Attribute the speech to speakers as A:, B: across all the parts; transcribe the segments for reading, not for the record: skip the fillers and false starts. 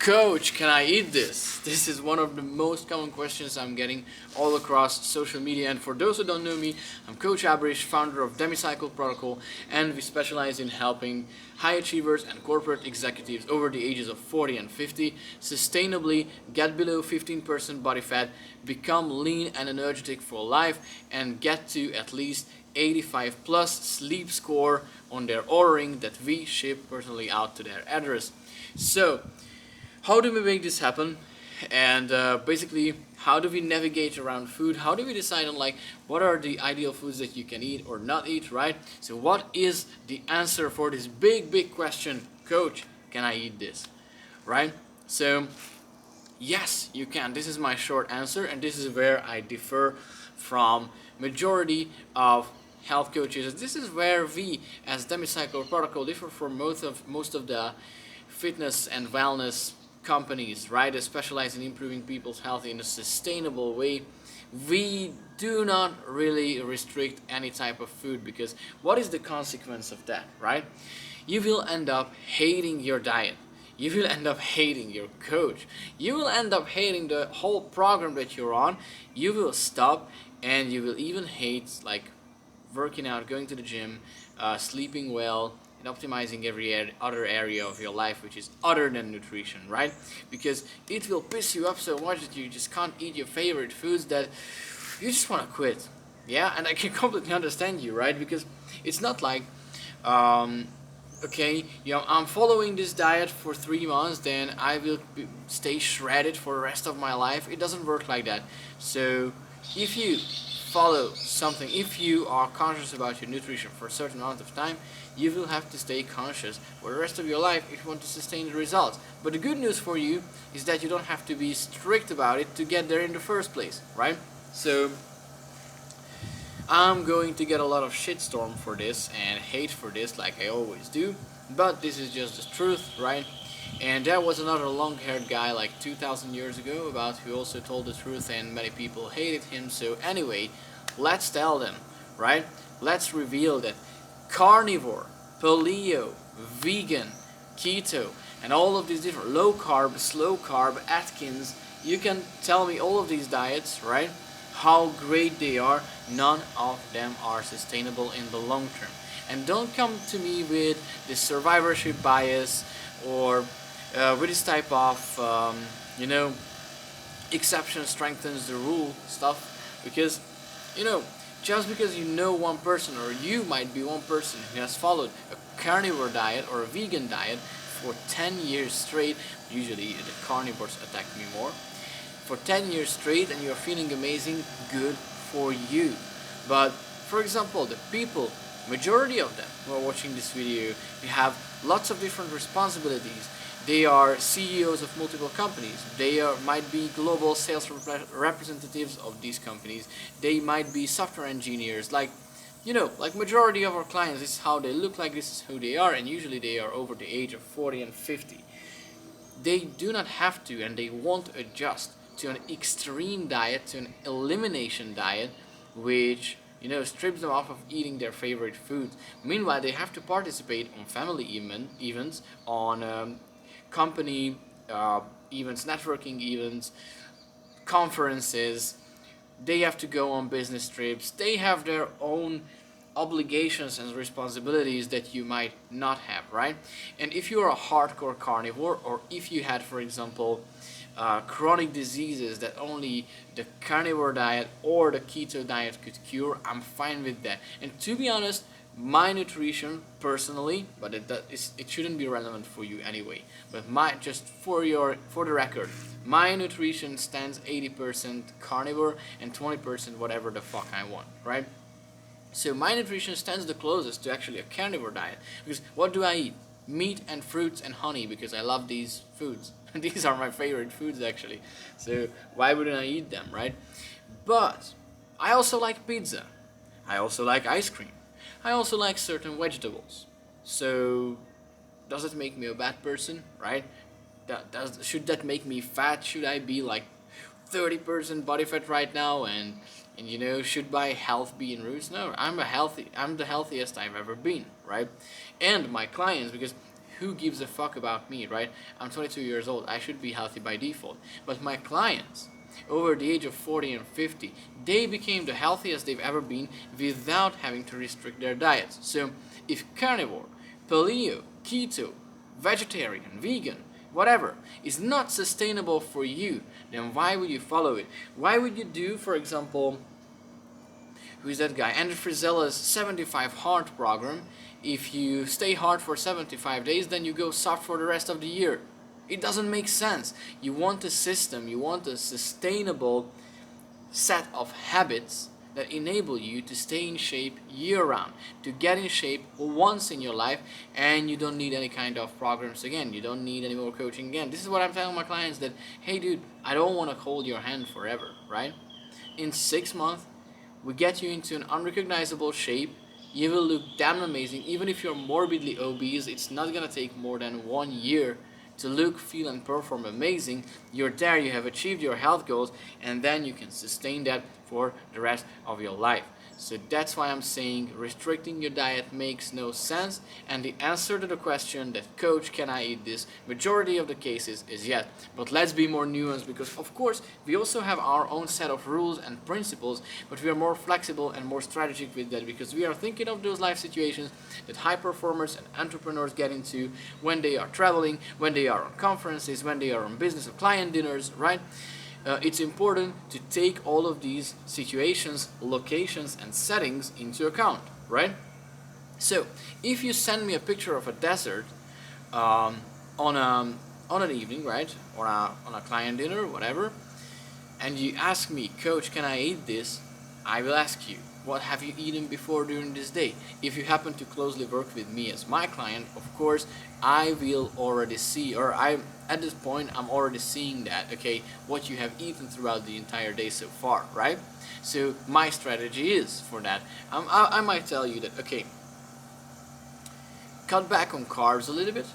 A: Coach, can I eat this? This is one of the most common questions I'm getting all across social media. And for those who don't know me, I'm Coach Ábris, founder of Demi Cycle Protocol, and we specialize in helping high achievers and corporate executives over the ages of 40 and 50 sustainably get below 15% body fat, become lean and energetic for life, and get to at least 85 plus sleep score on their ordering that we ship personally out to their address. So, how do we make this happen? And basically, how do we navigate around food? How do we decide on what are the ideal foods that you can eat or not eat, right? So what is the answer for this big question? Coach, can I eat this? Right? So yes, you can. This is my short answer, and this is where I differ from majority of health coaches. This is where we as Demi Cycle Protocol differ from most of the fitness and wellness companies, right, that specialize in improving people's health in a sustainable way. We do not really restrict any type of food, because what is the consequence of that, right? You will end up hating your diet. You will end up hating your coach. You will end up hating the whole program that you're on. You will stop, and you will even hate working out, going to the gym, sleeping well, optimizing every other area of your life which is other than nutrition, right? Because it will piss you up so much that you just can't eat your favorite foods, that you just want to quit. Yeah, and I can completely understand you, right? Because it's not like okay, I'm following this diet for 3 months, then I will stay shredded for the rest of my life. It doesn't work like that. So if you follow something, if you are conscious about your nutrition for a certain amount of time, you will have to stay conscious for the rest of your life if you want to sustain the results. But the good news for you is that you don't have to be strict about it to get there in the first place, right? So I'm going to get a lot of shitstorm for this and hate for this, like I always do, but this is just the truth, right? And there was another long-haired guy like 2,000 years ago who also told the truth, and many people hated him. So anyway, let's tell them, right? Let's reveal that carnivore, paleo, vegan, keto, and all of these different low carb, slow carb, Atkins, you can tell me all of these diets, right? How great they are. None of them are sustainable in the long term. And don't come to me with this survivorship bias or with this type of exception strengthens the rule stuff, because just because you know one person, or you might be one person who has followed a carnivore diet or a vegan diet for 10 years straight, usually the carnivores attack me more, for 10 years straight, and you're feeling amazing, good for you. But for example, the people, majority of them who are watching this video, they have lots of different responsibilities. They are CEOs of multiple companies. They might be global sales representatives of these companies. They might be software engineers. Like majority of our clients, this is how they look like, this is who they are, and usually they are over the age of 40 and 50. They do not have to, and they won't adjust to an extreme diet, to an elimination diet, which strips them off of eating their favorite foods. Meanwhile, they have to participate on family events, on company events, networking events, conferences. They have to go on business trips. They have their own obligations and responsibilities that you might not have, right? And if you're a hardcore carnivore, or if you had, for example, chronic diseases that only the carnivore diet or the keto diet could cure, I'm fine with that. And to be honest, my nutrition personally, but it shouldn't be relevant for you anyway, but just for the record, my nutrition stands 80% carnivore and 20% whatever the fuck I want, right? So my nutrition stands the closest to actually a carnivore diet, because what do I eat? Meat and fruits and honey, because I love these foods. These are my favorite foods actually, so why wouldn't I eat them, right? But I also like pizza. I also like ice cream. I also like certain vegetables. So does it make me a bad person, right? Should that make me fat? Should I be like 30% body fat right now, and should my health be in roots? No, I'm the healthiest I've ever been, right? And my clients, because who gives a fuck about me, right? I'm 22 years old, I should be healthy by default. But my clients, over the age of 40 and 50, they became the healthiest they've ever been without having to restrict their diets. So if carnivore, paleo, keto, vegetarian, vegan, whatever, is not sustainable for you, then why would you follow it? Why would you do, for example, who is that guy? Andrew Frizella's 75 hard program. If you stay hard for 75 days, then you go soft for the rest of the year. It doesn't make sense. You want a system, you want a sustainable set of habits that enable you to stay in shape year-round, to get in shape once in your life, and you don't need any kind of programs again. You don't need any more coaching again. This is what I'm telling my clients, that, hey dude, I don't want to hold your hand forever, right? In 6 months, we get you into an unrecognizable shape. You will look damn amazing. Even if you're morbidly obese, it's not gonna take more than 1 year to look, feel, and perform amazing. You're there, you have achieved your health goals, and then you can sustain that for the rest of your life. So that's why I'm saying restricting your diet makes no sense, and the answer to the question that, coach, can I eat this, majority of the cases is yes. But let's be more nuanced, because of course we also have our own set of rules and principles, but we are more flexible and more strategic with that, because we are thinking of those life situations that high performers and entrepreneurs get into when they are traveling, when they are on conferences, when they are on business or client dinners, right? It's important to take all of these situations, locations, and settings into account, right? So, if you send me a picture of a desert on an evening, right, or on a client dinner, whatever, and you ask me, coach, can I eat this? I will ask you, what have you eaten before during this day? If you happen to closely work with me as my client, of course, I will already see, or at this point, I'm already seeing that, okay, what you have eaten throughout the entire day so far, right? So my strategy is for that. I might tell you that, okay, cut back on carbs a little bit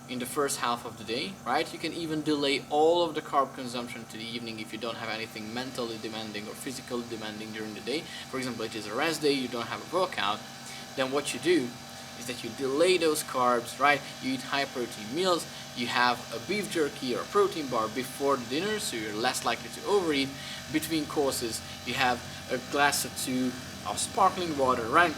A: in the first half of the day, right? You can even delay all of the carb consumption to the evening if you don't have anything mentally demanding or physically demanding during the day. For example, it is a rest day, you don't have a workout, then what you do is that you delay those carbs, right? You eat high protein meals, you have a beef jerky or a protein bar before the dinner, so you're less likely to overeat. Between courses, you have a glass or two of sparkling water, right?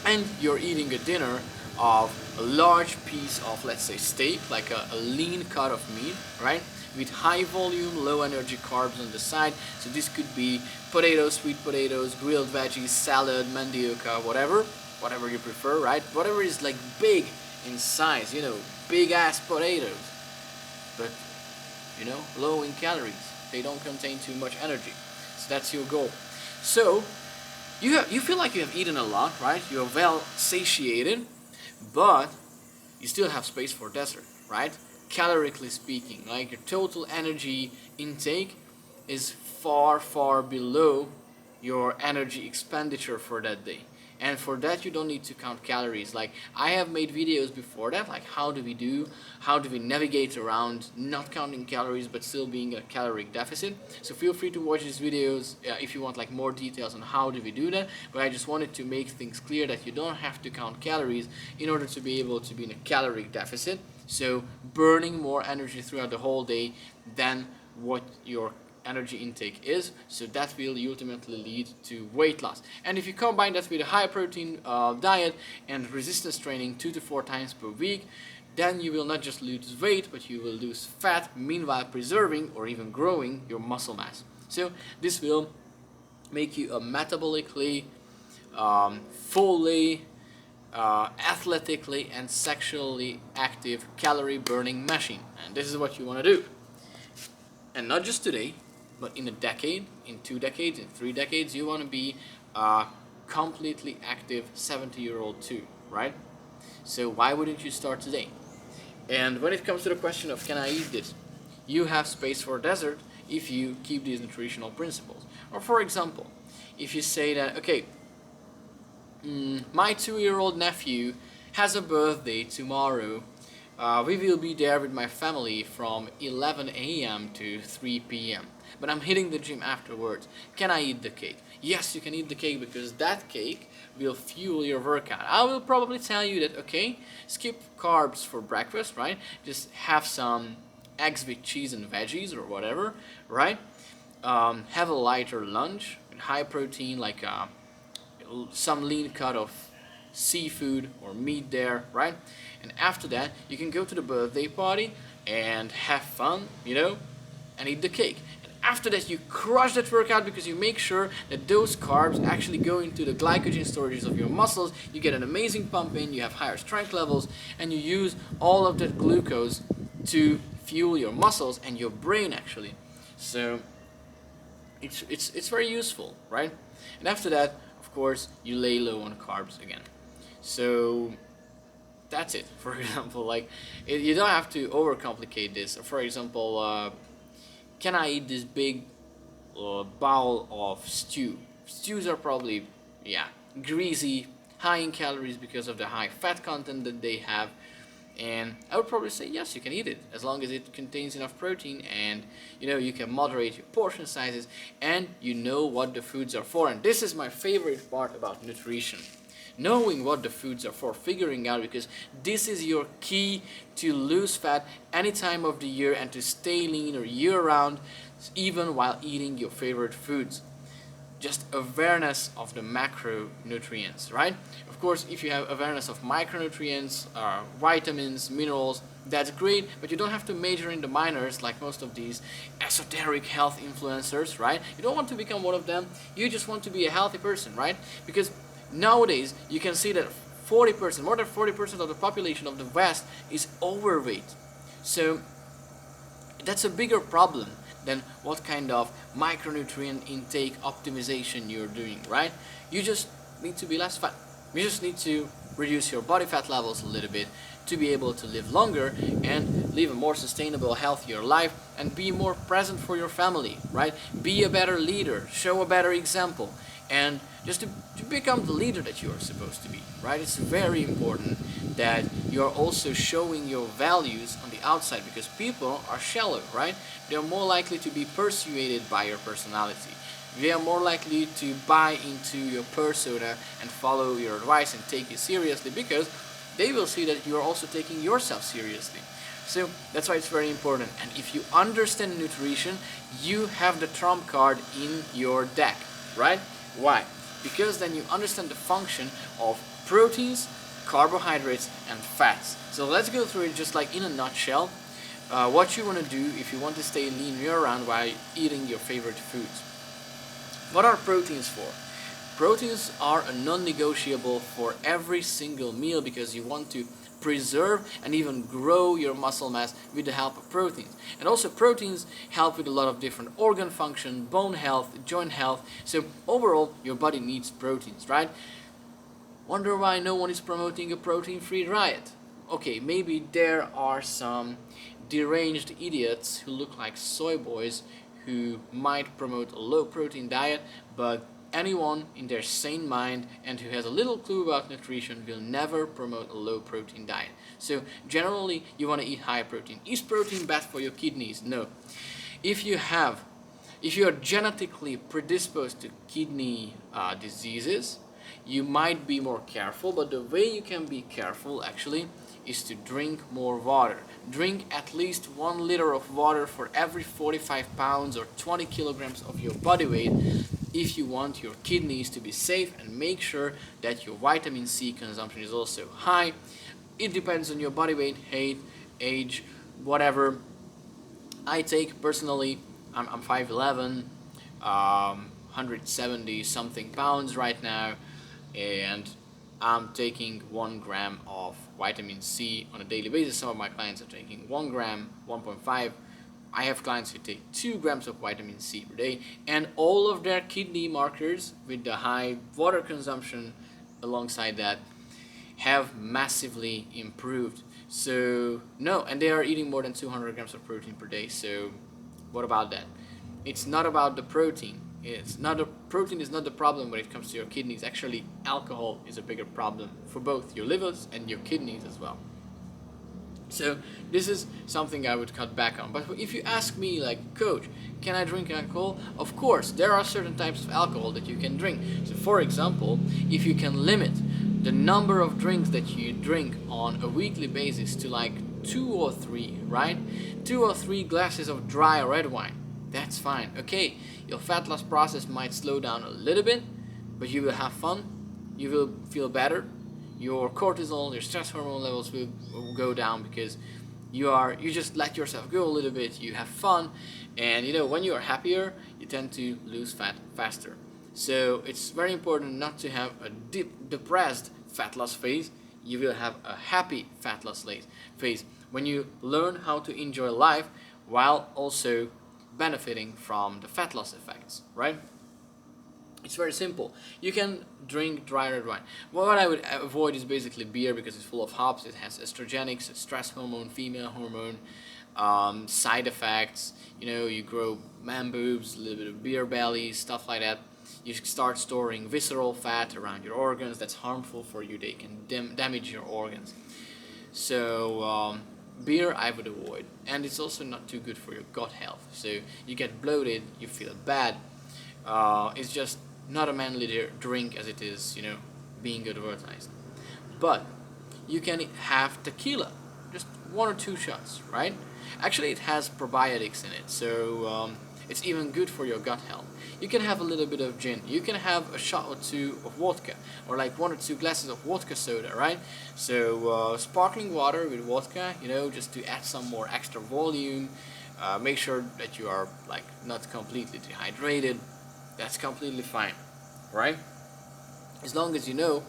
A: And you're eating a dinner of a large piece of, let's say, steak, like a lean cut of meat, right? With high volume, low energy carbs on the side. So this could be potatoes, sweet potatoes, grilled veggies, salad, mandioca, whatever you prefer, right? Whatever is like big in size, you know, big ass potatoes, but you know, low in calories. They don't contain too much energy. So that's your goal. So you feel like you have eaten a lot, right? You're well satiated, but you still have space for dessert, right? Calorically speaking, like your total energy intake is far, far below your energy expenditure for that day. And for that, you don't need to count calories. Like, I have made videos before that, like how do we navigate around not counting calories but still being in a caloric deficit. So feel free to watch these videos if you want like more details on how do we do that. But I just wanted to make things clear that you don't have to count calories in order to be able to be in a caloric deficit. So burning more energy throughout the whole day than what your energy intake is, so that will ultimately lead to weight loss. And if you combine that with a high protein diet and resistance training 2 to 4 times per week, then you will not just lose weight, but you will lose fat, meanwhile preserving or even growing your muscle mass. So this will make you a metabolically, fully, athletically and sexually active calorie burning machine. And this is what you want to do. And not just today, but in a decade, in 2 decades, in 3 decades, you want to be a completely active 70-year-old too, right? So why wouldn't you start today? And when it comes to the question of can I eat this, you have space for dessert if you keep these nutritional principles. Or for example, if you say that, okay, my 2-year-old nephew has a birthday tomorrow, We will be there with my family from 11 a.m. to 3 p.m. But I'm hitting the gym afterwards. Can I eat the cake? Yes, you can eat the cake because that cake will fuel your workout. I will probably tell you that, okay, skip carbs for breakfast, right? Just have some eggs with cheese and veggies or whatever, right? Have a lighter lunch with high protein, like some lean cut of seafood or meat there, right? And after that, you can go to the birthday party and have fun, and eat the cake. And after that, you crush that workout because you make sure that those carbs actually go into the glycogen storages of your muscles. You get an amazing pump in, you have higher strength levels, and you use all of that glucose to fuel your muscles and your brain actually. So it's very useful, right? And after that, of course, you lay low on carbs again. So that's it. For example, you don't have to overcomplicate this. For example, can I eat this big bowl of stew? Stews are probably, greasy, high in calories because of the high fat content that they have. And I would probably say yes, you can eat it as long as it contains enough protein, and you can moderate your portion sizes, and you know what the foods are for. And this is my favorite part about nutrition. Knowing what the foods are for, figuring out, because this is your key to lose fat any time of the year and to stay lean or year round, even while eating your favorite foods. Just awareness of the macronutrients, right? Of course, if you have awareness of micronutrients, vitamins, minerals, that's great, but you don't have to major in the minors like most of these esoteric health influencers, right? You don't want to become one of them, you just want to be a healthy person, right? Because nowadays, you can see that more than 40% of the population of the West is overweight. So that's a bigger problem than what kind of micronutrient intake optimization you're doing, right? You just need to be less fat. You just need to reduce your body fat levels a little bit to be able to live longer and live a more sustainable, healthier life and be more present for your family, right? Be a better leader, show a better example, and just to become the leader that you are supposed to be, right? It's very important that you are also showing your values on the outside, because people are shallow, right? They are more likely to be persuaded by your personality. They are more likely to buy into your persona and follow your advice and take you seriously, because they will see that you are also taking yourself seriously. So that's why it's very important. And if you understand nutrition, you have the trump card in your deck, right? Why? Because then you understand the function of proteins, carbohydrates, and fats. So let's go through it just like in a nutshell. What you want to do if you want to stay lean year-round while eating your favorite foods. What are proteins for? Proteins are a non-negotiable for every single meal, because you want to preserve and even grow your muscle mass with the help of proteins. And also proteins help with a lot of different organ function, bone health, joint health. So overall, your body needs proteins, right? Wonder why no one is promoting a protein-free diet? Okay, maybe there are some deranged idiots who look like soy boys who might promote a low-protein diet, but anyone in their sane mind and who has a little clue about nutrition will never promote a low-protein diet. So generally, you want to eat high protein. Is protein bad for your kidneys? No. If you are genetically predisposed to kidney diseases, you might be more careful, but the way you can be careful actually is to drink more water. Drink at least 1 liter of water for every 45 pounds or 20 kilograms of your body weight if you want your kidneys to be safe, and make sure that your vitamin C consumption is also high. It depends on your body weight, height, age, whatever. I take personally, I'm 5'11", 170 something pounds right now, and I'm taking 1 gram of vitamin C on a daily basis. Some of my clients are taking 1 gram, 1.5. I have clients who take 2 grams of vitamin C per day, and all of their kidney markers with the high water consumption alongside that have massively improved. So no, and they are eating more than 200 grams of protein per day. So what about that? It's not about the protein. Protein is not the problem when it comes to your kidneys. Actually, alcohol is a bigger problem for both your livers and your kidneys as well. So this is something I would cut back on. But if you ask me, like, coach, can I drink alcohol? Of course, there are certain types of alcohol that you can drink. So for example, if you can limit the number of drinks that you drink on a weekly basis to like 2 or 3, right? 2 or 3 glasses of dry red wine, that's fine. Okay, your fat loss process might slow down a little bit, but you will have fun, you will feel better, your cortisol, your stress hormone levels will go down because you just let yourself go a little bit, you have fun, and when you are happier, you tend to lose fat faster. So it's very important not to have a depressed fat loss phase. You will have a happy fat loss phase when you learn how to enjoy life while also benefiting from the fat loss effects, right? It's very simple. You can drink dry red wine. What I would avoid is basically beer because it's full of hops. It has estrogenics, stress hormone, female hormone, side effects. You grow man boobs, a little bit of beer belly, stuff like that. You start storing visceral fat around your organs. That's harmful for you. They can damage your organs. So beer I would avoid, and it's also not too good for your gut health. So you get bloated, you feel bad. It's just not a manly drink as it is, being advertised. But you can have tequila, just 1 or 2 shots, right? Actually, it has probiotics in it, so it's even good for your gut health. You can have a little bit of gin. You can have a shot or 2 of vodka, or like 1 or 2 glasses of vodka soda, right? So sparkling water with vodka, just to add some more extra volume. Make sure that you are like not completely dehydrated. That's completely fine, right? As long as you know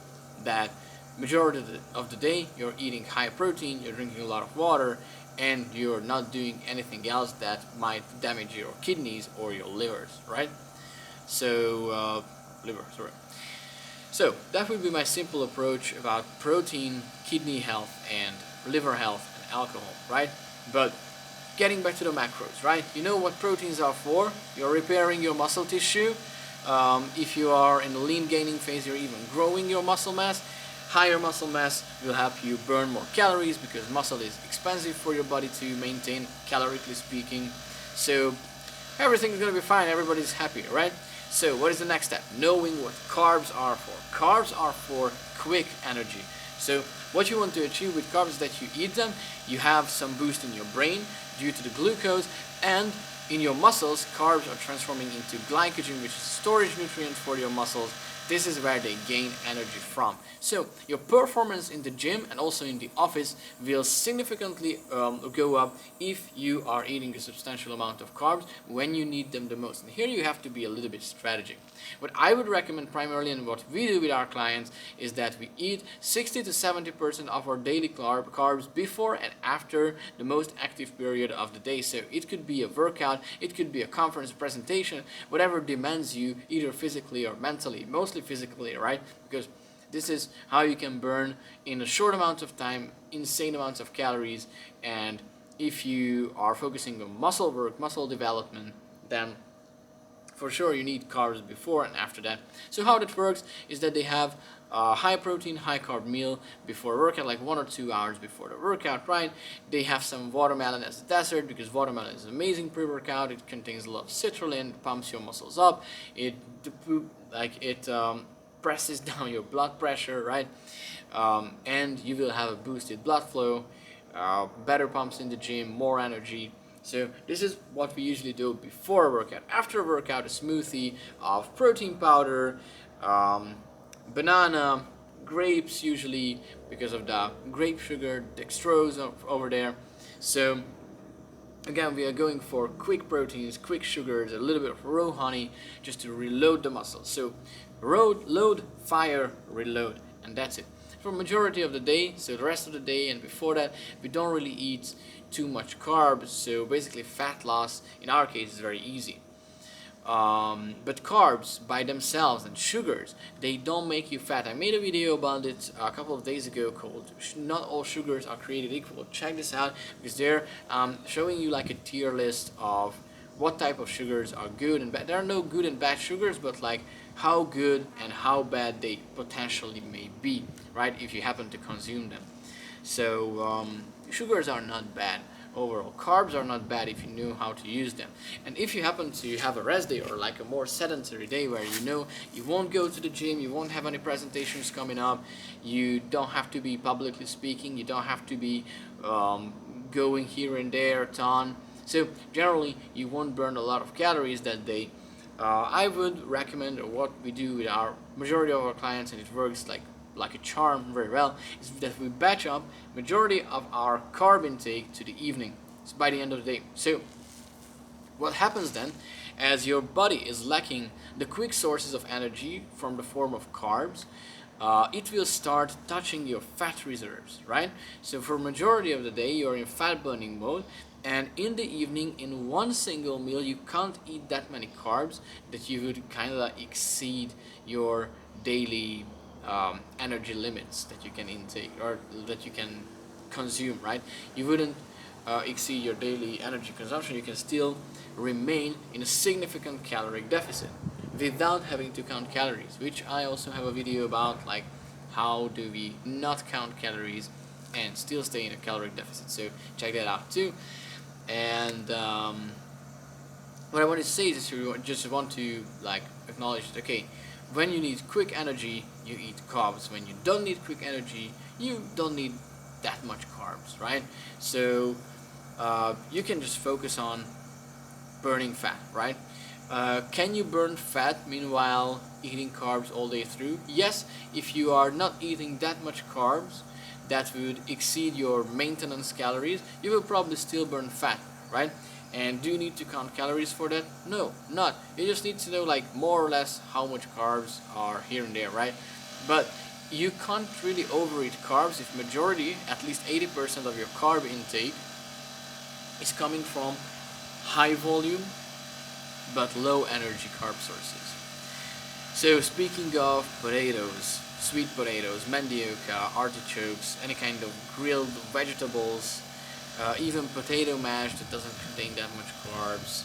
A: that majority of the day you're eating high protein, you're drinking a lot of water, and you're not doing anything else that might damage your kidneys or your livers, right? So So that would be my simple approach about protein, kidney health, and liver health and alcohol, right? But getting back to the macros, right? You know what proteins are for? You're repairing your muscle tissue. If you are in the lean gaining phase, you're even growing your muscle mass. Higher muscle mass will help you burn more calories because muscle is expensive for your body to maintain, calorically speaking. So everything's gonna be fine, everybody's happy, right? So what is the next step? Knowing what carbs are for. Carbs are for quick energy. So what you want to achieve with carbs is that you eat them, you have some boost in your brain due to the glucose, and in your muscles, carbs are transforming into glycogen, which is storage nutrient for your muscles. This is where they gain energy from. So your performance in the gym and also in the office will significantly go up if you are eating a substantial amount of carbs when you need them the most. And here you have to be a little bit strategic. What I would recommend primarily, and what we do with our clients, is that we eat 60 to 70% of our daily carbs before and after the most active period of the day. So it could be a workout, it could be a conference, presentation, whatever demands you either physically or mentally, mostly physically, right? Because this is how you can burn in a short amount of time insane amounts of calories. And if you are focusing on muscle work, muscle development, then for sure you need carbs before and after that. So how that works is that they have a high protein, high carb meal before workout, like 1 or 2 hours before the workout, right? They have some watermelon as a dessert because watermelon is amazing pre-workout. It contains a lot of citrulline, it pumps your muscles up, it presses down your blood pressure, right? And you will have a boosted blood flow, better pumps in the gym, more energy. So this is what we usually do before a workout. After a workout, a smoothie of protein powder, banana, grapes usually because of the grape sugar, dextrose over there. So again, we are going for quick proteins, quick sugars, a little bit of raw honey just to reload the muscles. So load, fire, reload, and that's it. For majority of the day, so the rest of the day and before that, we don't really eat too much carbs, so basically fat loss in our case is very easy. But carbs by themselves and sugars, they don't make you fat. I made a video about it a couple of days ago called Not All Sugars Are Created Equal. Check this out because they're showing you like a tier list of what type of sugars are good and bad. There are no good and bad sugars, but like how good and how bad they potentially may be, right, if you happen to consume them. So Sugars are not bad. Overall, carbs are not bad if you know how to use them. And if you happen to have a rest day or like a more sedentary day where you know you won't go to the gym, you won't have any presentations coming up, you don't have to be publicly speaking, you don't have to be going here and there a ton. So generally, you won't burn a lot of calories that day. I would recommend, or what we do with our majority of our clients, and it works like a charm very well, is that we batch up majority of our carb intake to the evening, so by the end of the day. So what happens then, as your body is lacking the quick sources of energy from the form of carbs, it will start touching your fat reserves, right? So for majority of the day you're in fat burning mode, and in the evening in one single meal you can't eat that many carbs that you would kind of exceed your daily energy limits that you can intake or that you can consume, right? You wouldn't exceed your daily energy consumption. You can still remain in a significant caloric deficit without having to count calories, which I also have a video about, like how do we not count calories and still stay in a caloric deficit. So check that out too. And what I want to say is you just want to like acknowledge that, okay, when you need quick energy, you eat carbs. When you don't need quick energy, you don't need that much carbs, right? So you can just focus on burning fat, right? Can you burn fat meanwhile eating carbs all day through? Yes, if you are not eating that much carbs that would exceed your maintenance calories, you will probably still burn fat, right? And do you need to count calories for that? No, not. You just need to know like more or less how much carbs are here and there, right? But you can't really overeat carbs if majority, at least 80% of your carb intake is coming from high volume but low energy carb sources. So speaking of potatoes, sweet potatoes, mandioca, artichokes, any kind of grilled vegetables, even potato mash that doesn't contain that much carbs,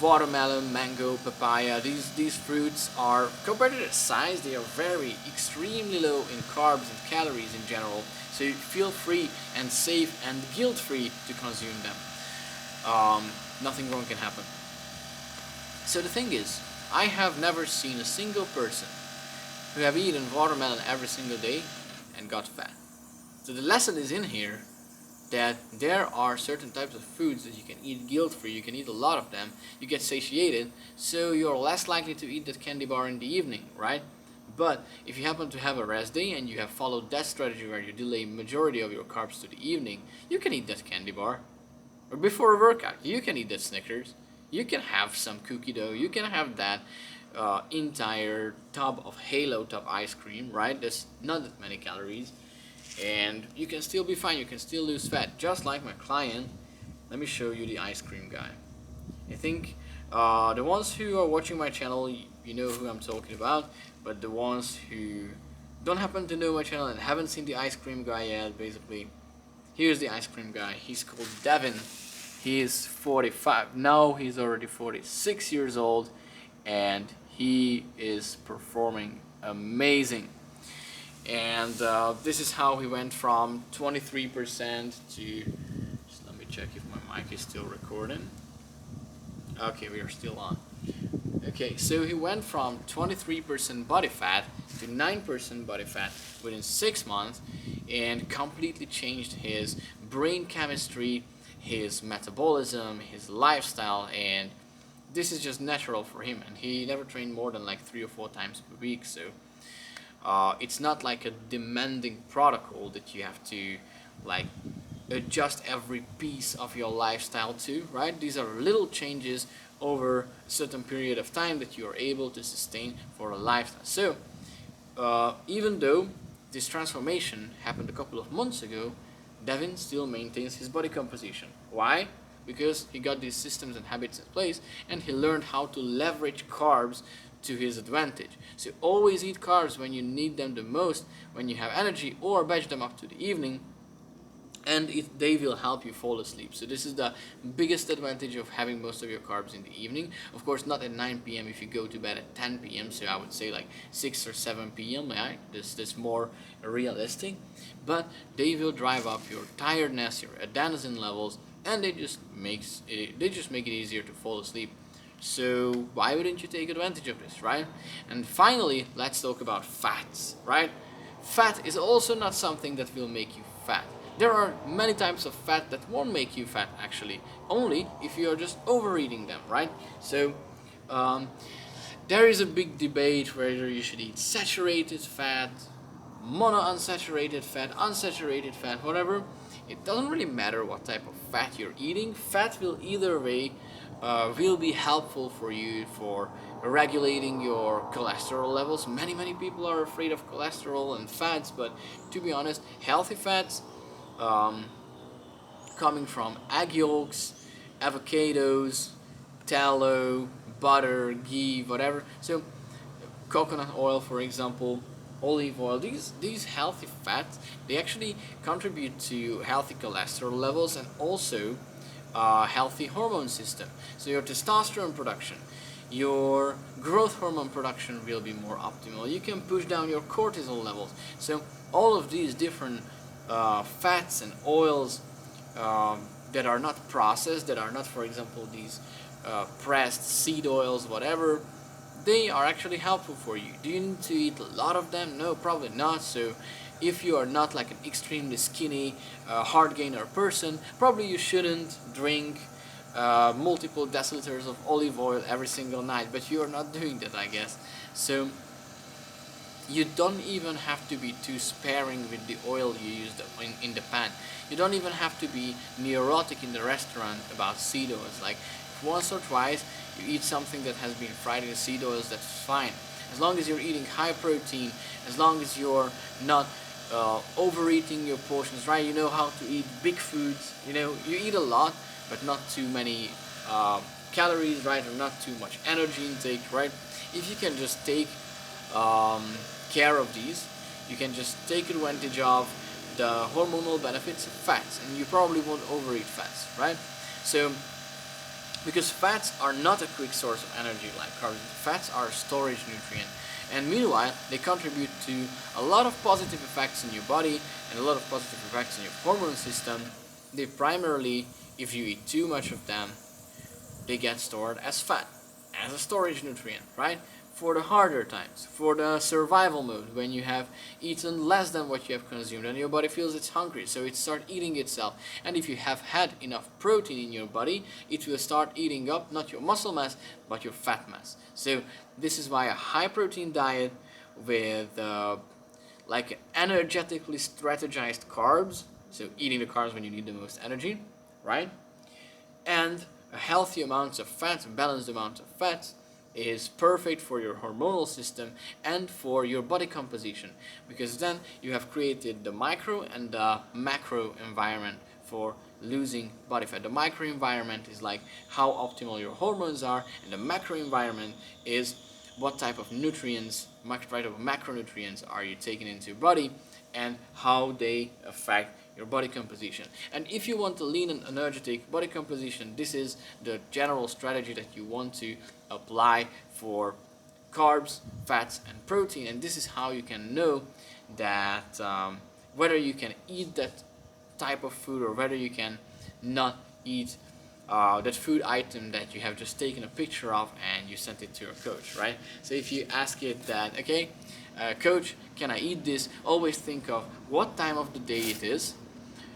A: watermelon, mango, papaya, these fruits are, compared to their size, they are very extremely low in carbs and calories in general, so you feel free and safe and guilt-free to consume them. Nothing wrong can happen. So the thing is, I have never seen a single person who have eaten watermelon every single day and got fat. So the lesson is in here that there are certain types of foods that you can eat guilt-free, you can eat a lot of them, you get satiated, so you're less likely to eat that candy bar in the evening, right? But if you happen to have a rest day and you have followed that strategy where you delay majority of your carbs to the evening, you can eat that candy bar. Or before a workout, you can eat that Snickers, you can have some cookie dough, you can have that entire tub of Halo Top ice cream, right? There's not that many calories. And you can still be fine, you can still lose fat, just like my client. Let me show you the ice cream guy. I think the ones who are watching my channel, you know who I'm talking about, but the ones who don't happen to know my channel and haven't seen the ice cream guy yet, basically, here's the ice cream guy. He's called Devin. He is 45, now he's already 46 years old, and he is performing amazing. And this is how he went from 23% to, just let me check if my mic is still recording. Okay, we are still on. Okay, so he went from 23% body fat to 9% body fat within 6 months, and completely changed his brain chemistry, his metabolism, his lifestyle, and this is just natural for him. And he never trained more than like 3 or 4 times per week, so it's not like a demanding protocol that you have to like adjust every piece of your lifestyle to, right? These are little changes over a certain period of time that you are able to sustain for a lifestyle. So even though this transformation happened a couple of months ago, Devin still maintains his body composition. Why? Because he got these systems and habits in place, and he learned how to leverage carbs to his advantage. So always eat carbs when you need them the most, when you have energy, or batch them up to the evening. and they will help you fall asleep. So this is the biggest advantage of having most of your carbs in the evening. Of course, not at 9 p.m. if you go to bed at 10 p.m. So I would say like 6 or 7 p.m. Right? This more realistic, but they will drive up your tiredness, your adenosine levels, and they just make it easier to fall asleep. So why wouldn't you take advantage of this, right? And finally, let's talk about fats, right? Fat is also not something that will make you fat. There are many types of fat that won't make you fat, actually, only if you are just overeating them, right? So um, there is a big debate whether you should eat saturated fat, monounsaturated fat, unsaturated fat, whatever. It doesn't really matter what type of fat you're eating. Fat will either way will be helpful for you for regulating your cholesterol levels. Many people are afraid of cholesterol and fats, but to be honest, healthy fats um, coming from egg yolks, avocados, tallow, butter, ghee, whatever. So coconut oil, for example, olive oil, these healthy fats, they actually contribute to healthy cholesterol levels and also healthy hormone system. So your testosterone production, your growth hormone production will be more optimal. You can push down your cortisol levels. So all of these different fats and oils that are not processed, that are not, for example, these pressed seed oils, whatever, they are actually helpful for you. Do you need to eat a lot of them? No, probably not. So if you are not like an extremely skinny hard gainer person, probably you shouldn't drink multiple deciliters of olive oil every single night, but you are not doing that, I guess. So you don't even have to be too sparing with the oil you use in the pan. You don't even have to be neurotic in the restaurant about seed oils. Like once or twice you eat something that has been fried in seed oils, that's fine. As long as you're eating high protein, as long as you're not overeating your portions, right? You know how to eat big foods. You know, you eat a lot, but not too many calories, right? Or not too much energy intake, right? If you can just take care of these, you can just take advantage of the hormonal benefits of fats, and you probably won't overeat fats, right? So because fats are not a quick source of energy like carbs, fats are a storage nutrient, and meanwhile they contribute to a lot of positive effects in your body and a lot of positive effects in your hormone system. They primarily, if you eat too much of them, they get stored as fat, as a storage nutrient, right? For the harder times, for the survival mode, when you have eaten less than what you have consumed and your body feels it's hungry, so it starts eating itself. And if you have had enough protein in your body, it will start eating up not your muscle mass, but your fat mass. So this is why a high protein diet with like energetically strategized carbs, so eating the carbs when you need the most energy, right? And a healthy amount of fat, a balanced amount of fat, is perfect for your hormonal system and for your body composition, because then you have created the micro and the macro environment for losing body fat. The micro environment is like how optimal your hormones are, and the macro environment is what type of nutrients, what type of macronutrients are you taking into your body and how they affect your body composition. And if you want a lean and energetic body composition, this is the general strategy that you want to apply for carbs, fats, and protein. And this is how you can know that whether you can eat that type of food or whether you can not eat that food item that you have just taken a picture of and you sent it to your coach, right? So if you ask it that, okay, coach, can I eat this? Always think of what time of the day it is,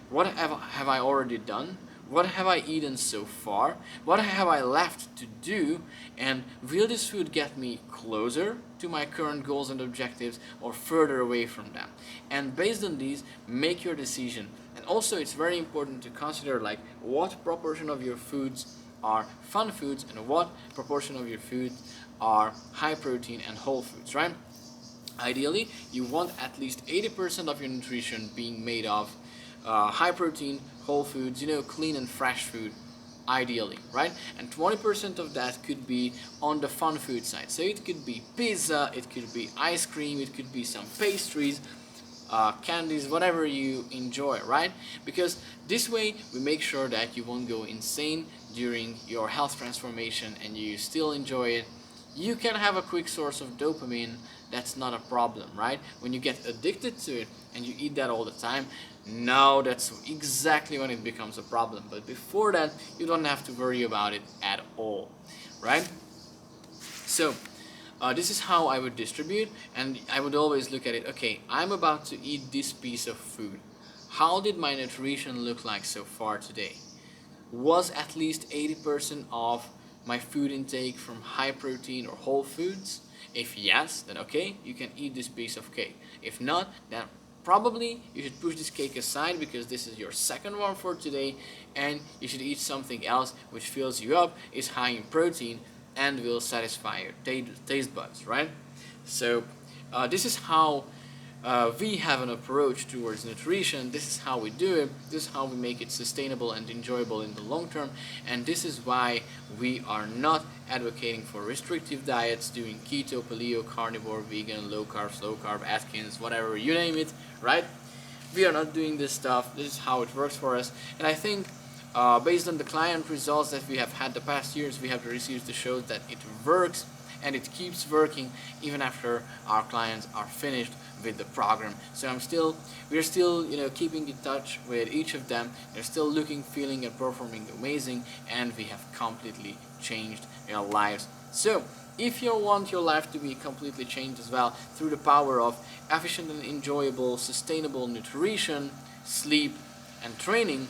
A: what have I already done, what have I eaten so far, what have I left to do, and will this food get me closer to my current goals and objectives or further away from them? And based on these, make your decision. And also it's very important to consider like what proportion of your foods are fun foods and what proportion of your foods are high protein and whole foods, right? Ideally, you want at least 80% of your nutrition being made of high protein, whole foods, you know, clean and fresh food, ideally, right? And 20% of that could be on the fun food side. So it could be pizza, it could be ice cream, it could be some pastries, candies, whatever you enjoy, right? Because this way we make sure that you won't go insane during your health transformation and you still enjoy it. You can have a quick source of dopamine, that's not a problem, right? When you get addicted to it and you eat that all the time, now that's exactly when it becomes a problem. But before that, you don't have to worry about it at all, right? So this is how I would distribute, and I would always look at it, okay, I'm about to eat this piece of food. How did my nutrition look like so far today? Was at least 80% of my food intake from high protein or whole foods? If yes, then okay, you can eat this piece of cake. If not, then probably you should push this cake aside because this is your second one for today, and you should eat something else which fills you up, is high in protein, and will satisfy your taste buds, right? So this is how we have an approach towards nutrition. This is how we do it. This is how we make it sustainable and enjoyable in the long term. And this is why we are not advocating for restrictive diets, doing keto, paleo, carnivore, vegan, low carb, Atkins, whatever, you name it, right? We are not doing this stuff. This is how it works for us. And I think based on the client results that we have had the past years, we have received to show that it works, and it keeps working even after our clients are finished with the program. So we're still, keeping in touch with each of them. They're still looking, feeling, and performing amazing, and we have completely changed their lives. So if you want your life to be completely changed as well through the power of efficient and enjoyable, sustainable nutrition, sleep, and training,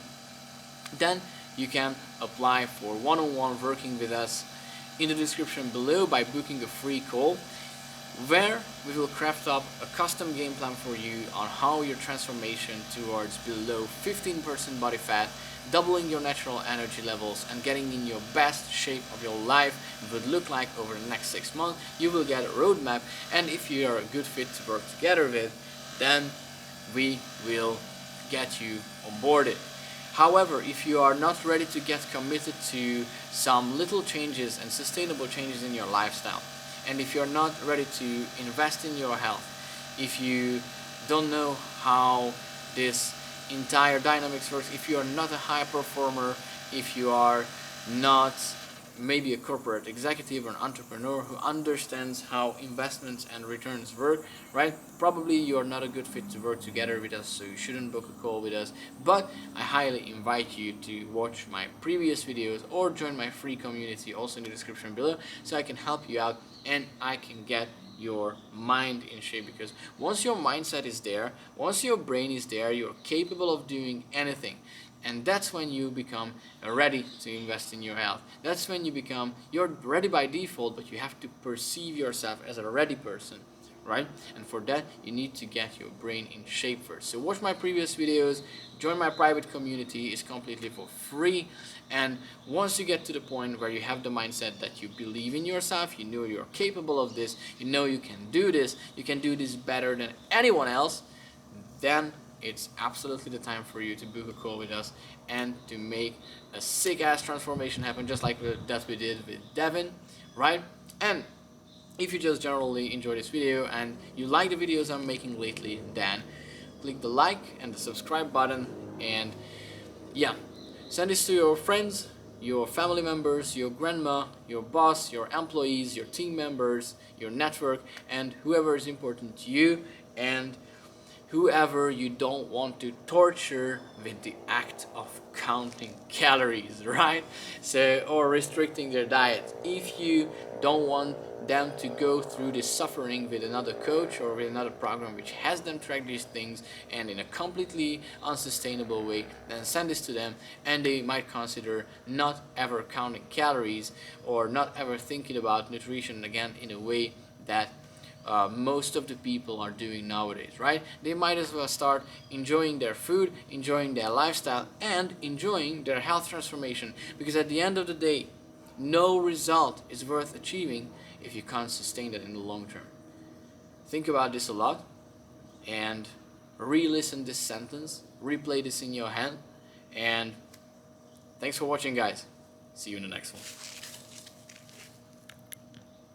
A: then you can apply for one-on-one working with us in the description below by booking a free call, where we will craft up a custom game plan for you on how your transformation towards below 15% body fat, doubling your natural energy levels, and getting in your best shape of your life would look like over the next 6 months. You will get a roadmap, and if you are a good fit to work together with, then we will get you onboarded. However, if you are not ready to get committed to some little changes and sustainable changes in your lifestyle, and if you're not ready to invest in your health, if you don't know how this entire dynamics works, if you are not a high performer, if you are not maybe a corporate executive or an entrepreneur who understands how investments and returns work, right? Probably you're not a good fit to work together with us, so you shouldn't book a call with us. But I highly invite you to watch my previous videos or join my free community also in the description below, so I can help you out and I can get your mind in shape. Because once your mindset is there, once your brain is there, you're capable of doing anything. And that's when you become ready to invest in your health. That's when you're ready by default, but you have to perceive yourself as a ready person, right? And for that, you need to get your brain in shape first. So watch my previous videos, join my private community, it's completely for free. And once you get to the point where you have the mindset that you believe in yourself, you know you're capable of this, you know you can do this better than anyone else, then it's absolutely the time for you to book a call with us and to make a sick ass transformation happen, just like that we did with Devin, right? And if you just generally enjoy this video and you like the videos I'm making lately, then click the like and the subscribe button, and yeah, send this to your friends, your family members, your grandma, your boss, your employees, your team members, your network, and whoever is important to you, and whoever you don't want to torture with the act of counting calories, right? So, or restricting their diet. If you don't want them to go through this suffering with another coach or with another program which has them track these things and in a completely unsustainable way, then send this to them and they might consider not ever counting calories or not ever thinking about nutrition again in a way that most of the people are doing nowadays, right? They might as well start enjoying their food, enjoying their lifestyle, and enjoying their health transformation, because at the end of the day, no result is worth achieving if you can't sustain that in the long term. Think about this a lot and re-listen this sentence, replay this in your head, and thanks for watching, guys. See you in the next one.